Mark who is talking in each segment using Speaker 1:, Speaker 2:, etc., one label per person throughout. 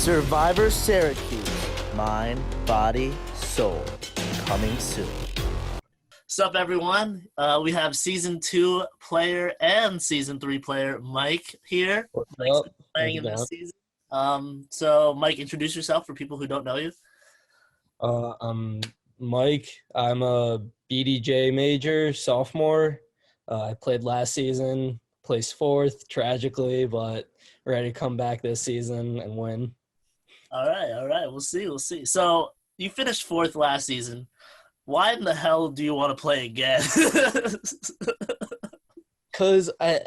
Speaker 1: Syrvivor Syracuse, Mind, Body, Soul, coming soon.
Speaker 2: What's up, everyone? We have Season 2 player and Season 3 player Mike here. Mike's been playing in this season. So, Mike, introduce yourself for people who don't know you.
Speaker 3: I'm Mike. I'm a BDJ major, sophomore. I played last season, placed fourth, tragically, but ready to come back this season and win.
Speaker 2: All right. We'll see. So, you finished fourth last season. Why in the hell do you want to play again?
Speaker 3: Because the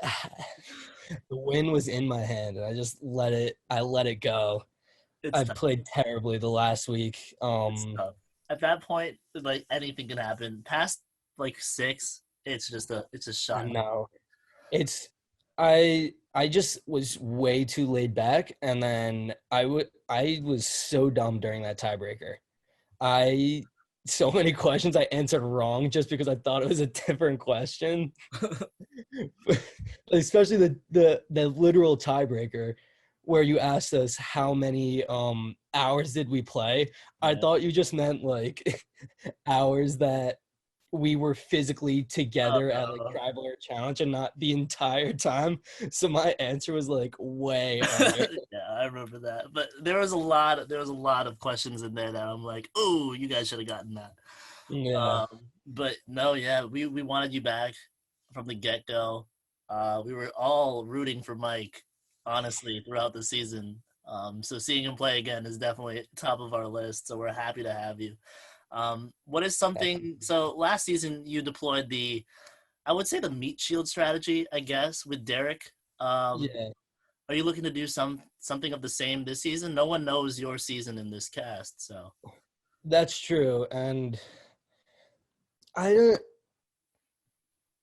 Speaker 3: win was in my hand, and I just let it go. I played terribly the last week.
Speaker 2: At that point, like, anything can happen. Past like 6, it's a shot.
Speaker 3: No, I just was way too laid back, and then I was so dumb during that tiebreaker. So many questions I answered wrong just because I thought it was a different question. Especially the literal tiebreaker where you asked us how many hours did we play. Yeah. I thought you just meant like hours that we were physically together at like Tribal or Challenge and not the entire time. So my answer was like way under.
Speaker 2: Yeah, I remember that. But there was a lot of questions in there that I'm like, oh, you guys should have gotten that.
Speaker 3: Yeah.
Speaker 2: But no, yeah, we wanted you back from the get-go. We were all rooting for Mike, honestly, throughout the season. So seeing him play again is definitely top of our list. So we're happy to have you. What is something? So last season you deployed I would say the meat shield strategy, I guess, with Derek.
Speaker 3: Yeah.
Speaker 2: Are you looking to do something of the same this season? No one knows your season in this cast, so.
Speaker 3: That's true, and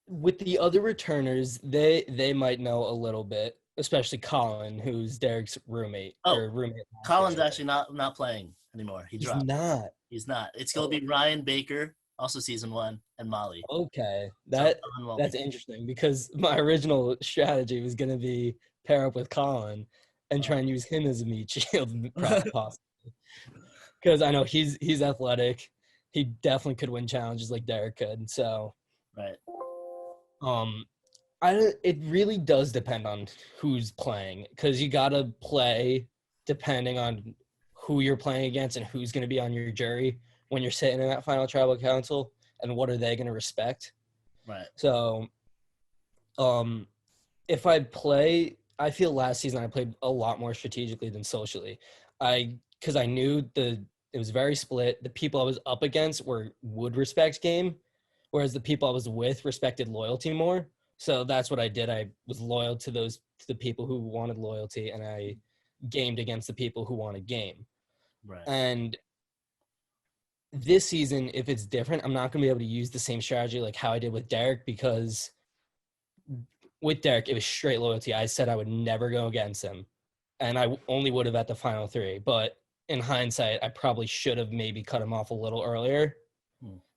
Speaker 3: with the other returners, they might know a little bit, especially Colin, who's Derek's roommate.
Speaker 2: Colin's actually not playing anymore. He dropped. He's not. It's going to be Ryan Baker, also season 1, and Molly.
Speaker 3: Okay. That's interesting because my original strategy was going to be pair up with Colin and try and use him as a meat shield possibly. Because I know he's athletic. He definitely could win challenges like Derek could. So
Speaker 2: right.
Speaker 3: It really does depend on who's playing because you got to play depending on who you're playing against and who's going to be on your jury when you're sitting in that final tribal council and what are they going to respect.
Speaker 2: Right.
Speaker 3: So if I feel last season I played a lot more strategically than socially. Because I knew it was very split. The people I was up against would respect game, whereas the people I was with respected loyalty more. So that's what I did. I was loyal to the people who wanted loyalty, and I gamed against the people who wanted game.
Speaker 2: Right.
Speaker 3: And this season, if it's different, I'm not going to be able to use the same strategy like how I did with Derek because with Derek, it was straight loyalty. I said I would never go against him, and I only would have at the final 3. But in hindsight, I probably should have maybe cut him off a little earlier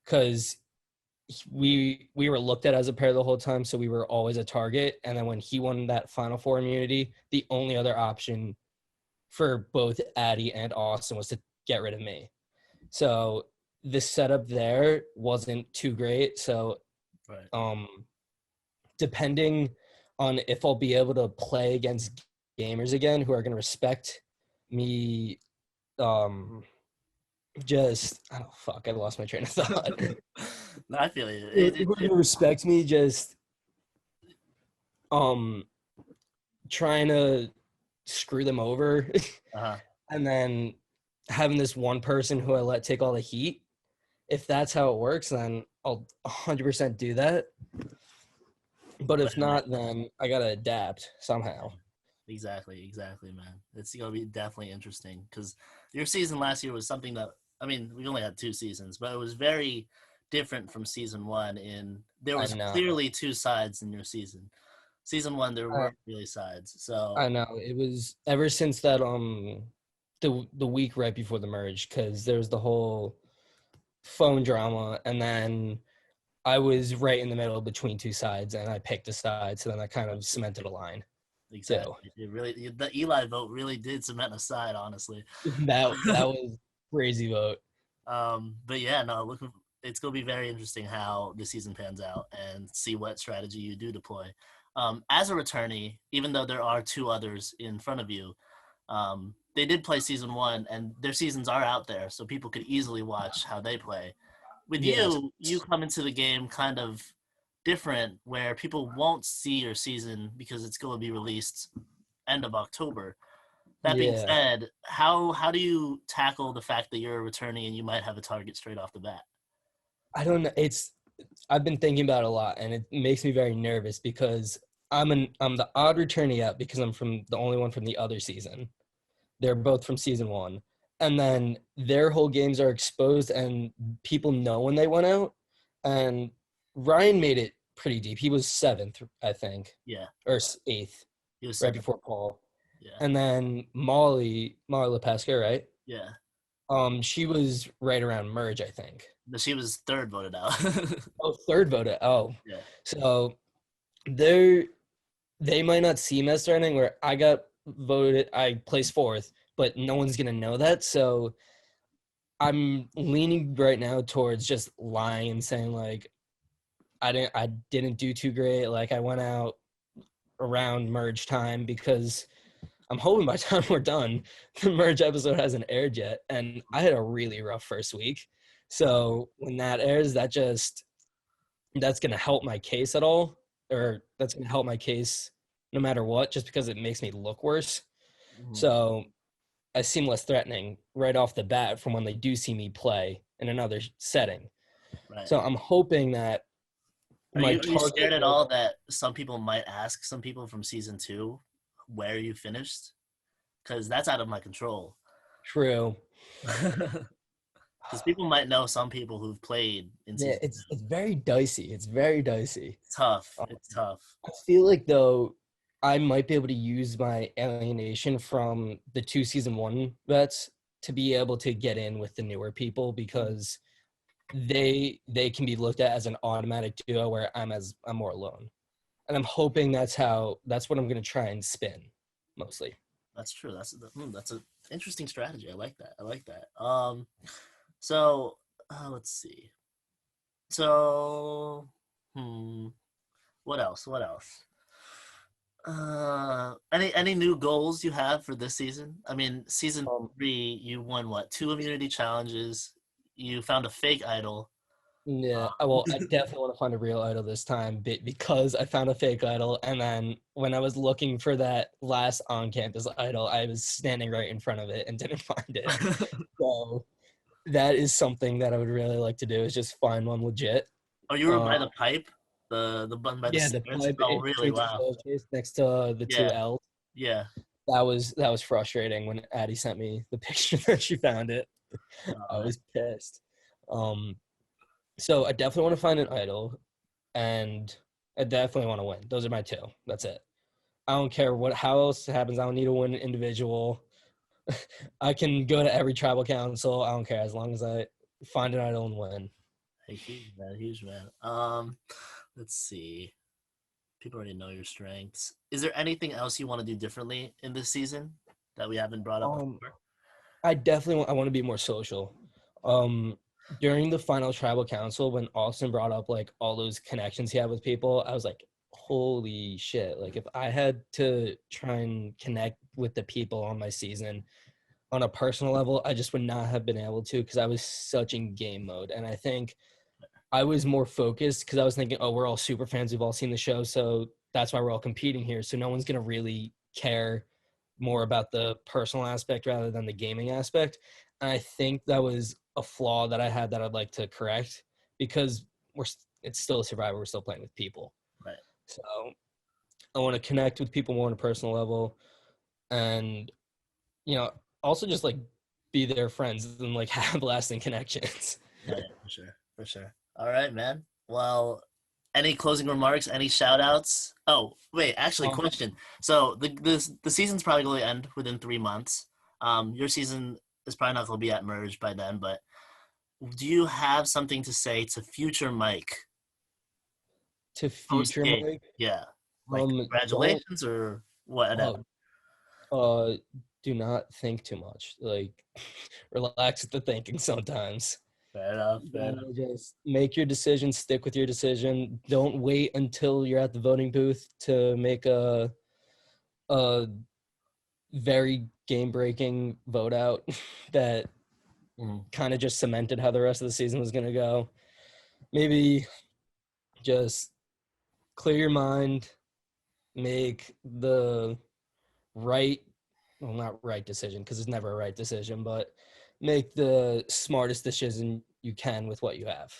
Speaker 3: because we were looked at as a pair the whole time, so we were always a target. And then when he won that Final 4 immunity, the only other option for both Addie and Austin was to get rid of me. So the setup there wasn't too great. So
Speaker 2: right.
Speaker 3: Depending on if I'll be able to play against gamers again who are going to respect me, I lost my train of thought.
Speaker 2: No, I feel you.
Speaker 3: Who are going to respect me just trying to screw them over and then having this one person who I let take all the heat. If that's how it works, then I'll 100% do that. But if not, then I got to adapt somehow.
Speaker 2: Exactly, man. It's going to be definitely interesting because your season last year was something that, I mean, we only had 2 seasons, but it was very different from season 1 there was clearly 2 sides in your season. Season 1, there weren't really sides. So
Speaker 3: I know. It was ever since that the week right before the merge because there was the whole phone drama and then I was right in the middle between 2 sides and I picked a side, so then that kind of cemented a line. too.
Speaker 2: Exactly. The Eli vote really did cement a side, honestly.
Speaker 3: That was crazy vote.
Speaker 2: But yeah, no, it's gonna be very interesting how the season pans out and see what strategy you do deploy. As a returnee, even though there are two others in front of you, they did play season one, and their seasons are out there, so people could easily watch how they play. With
Speaker 3: Yes.
Speaker 2: you come into the game kind of different, where people won't see your season because it's going to be released end of October. That being
Speaker 3: Yeah.
Speaker 2: said, how do you tackle the fact that you're a returnee and you might have a target straight off the bat?
Speaker 3: I don't know. I've been thinking about it a lot, and it makes me very nervous because I'm the odd returnee out because I'm from the only one from the other season. They're both from season one, and then their whole games are exposed, and people know when they went out. And Ryan made it pretty deep. He was 7th, I think,
Speaker 2: Yeah,
Speaker 3: or 8th,
Speaker 2: he was
Speaker 3: right
Speaker 2: seven.
Speaker 3: before Paul.
Speaker 2: Yeah,
Speaker 3: And then Molly LePesca, right?
Speaker 2: yeah.
Speaker 3: She was right around merge, I think.
Speaker 2: But she was third voted out.
Speaker 3: Oh, third voted. Oh,
Speaker 2: Yeah,
Speaker 3: so they might not see me as starting. Where I got voted, I placed 4th, but no one's gonna know that. So I'm leaning right now towards just lying and saying like I didn't do too great. Like I went out around merge time because I'm hoping by the time we're done, the merge episode hasn't aired yet. And I had a really rough first week. So when that airs, that's gonna help my case at all, or that's gonna help my case no matter what, just because it makes me look worse.
Speaker 2: Mhm.
Speaker 3: So I seem less threatening right off the bat from when they do see me play in another setting.
Speaker 2: Right.
Speaker 3: So I'm hoping that my
Speaker 2: Are you scared
Speaker 3: target
Speaker 2: at all that some people might ask some people from season two where you finished? Because that's out of my control.
Speaker 3: true.
Speaker 2: Because people might know some people who've played in
Speaker 3: Yeah,
Speaker 2: season
Speaker 3: it's very dicey. It's very dicey.
Speaker 2: It's tough.
Speaker 3: Um,
Speaker 2: It's tough.
Speaker 3: I feel like though I might be able to use my alienation from the 2 season 1 vets to be able to get in with the newer people because they can be looked at as an automatic duo where I'm more alone. And I'm hoping that's what I'm gonna try and spin mostly.
Speaker 2: That's true. That's an interesting strategy. I like that. I like that. So let's see. So, what else? What else? Any new goals you have for this season? I mean, season
Speaker 3: Um,
Speaker 2: 3, you won what? 2 immunity challenges. You found a fake idol.
Speaker 3: Yeah,
Speaker 2: Uh,
Speaker 3: I definitely want to find a real idol this time because I found a fake idol, and then when I was looking for that last on-campus idol, I was standing right in front of it and didn't find it. So that is something that I would really like to do is just find one legit.
Speaker 2: oh, you were
Speaker 3: Uh,
Speaker 2: by the pipe, the button by the
Speaker 3: yeah, the
Speaker 2: stairs.
Speaker 3: pipe
Speaker 2: Oh,
Speaker 3: in
Speaker 2: really?
Speaker 3: between the
Speaker 2: Wow.
Speaker 3: staircase next to the two
Speaker 2: Yeah,
Speaker 3: L's.
Speaker 2: yeah.
Speaker 3: That was frustrating when Addie sent me the picture that she found it. I
Speaker 2: Man.
Speaker 3: was pissed. Um, So I definitely want to find an idol, and I definitely want to win. Those are my two. That's it. I don't care how else happens. I don't need to win individual. I can go to every tribal council. I don't care as long as I find an idol and win.
Speaker 2: Hey, huge man, huge man. Let's see. People already know your strengths. Is there anything else you want to do differently in this season that we haven't brought up
Speaker 3: Um,
Speaker 2: before?
Speaker 3: I want to be more social. During the final tribal council, when Austin brought up like all those connections he had with people, I was like, holy shit. Like if I had to try and connect with the people on my season on a personal level, I just would not have been able to because I was such in game mode. And I think I was more focused because I was thinking, oh, we're all super fans. We've all seen the show. So that's why we're all competing here. So no one's going to really care more about the personal aspect rather than the gaming aspect. And I think that was a flaw that I had that I'd like to correct because it's still a Survivor. We're still playing with people.
Speaker 2: Right.
Speaker 3: So I want to connect with people more on a personal level and, also just like be their friends and like have lasting connections.
Speaker 2: Yeah, for sure. For sure. All right, man. Well, any closing remarks? Any shout outs? Oh, wait, actually,
Speaker 3: Um,
Speaker 2: question. So the season's probably going to end within 3 months. Your season is probably not going to be at merge by then, but do you have something to say to future Mike
Speaker 3: to
Speaker 2: post
Speaker 3: future
Speaker 2: game?
Speaker 3: Mike,
Speaker 2: Yeah. Like
Speaker 3: don't
Speaker 2: congratulations or whatever.
Speaker 3: Do not think too much. Like, relax with the thinking sometimes.
Speaker 2: Fair enough.
Speaker 3: Just make your decision, stick with your decision. Don't wait until you're at the voting booth to make a very game-breaking vote out that kind of just cemented how the rest of the season was going to go. Maybe just clear your mind, make the not right decision because it's never a right decision, but make the smartest decision you can with what you have.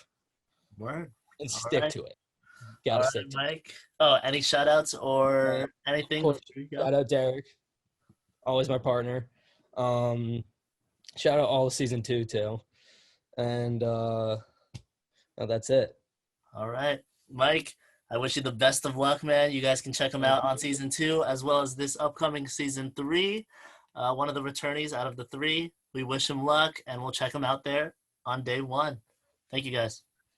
Speaker 2: Word.
Speaker 3: And stick to it.
Speaker 2: All
Speaker 3: Gotta
Speaker 2: right,
Speaker 3: stick to
Speaker 2: Mike. Oh, any shout outs or anything?
Speaker 3: Of course, shout out Derek. Always my partner. Shout out all of season 2 too. And that's it.
Speaker 2: All right. Mike, I wish you the best of luck, man. You guys can check him out on season 2 as well as this upcoming season 3. One of the returnees out of the 3. We wish him luck, and we'll check him out there on day 1. Thank you, guys.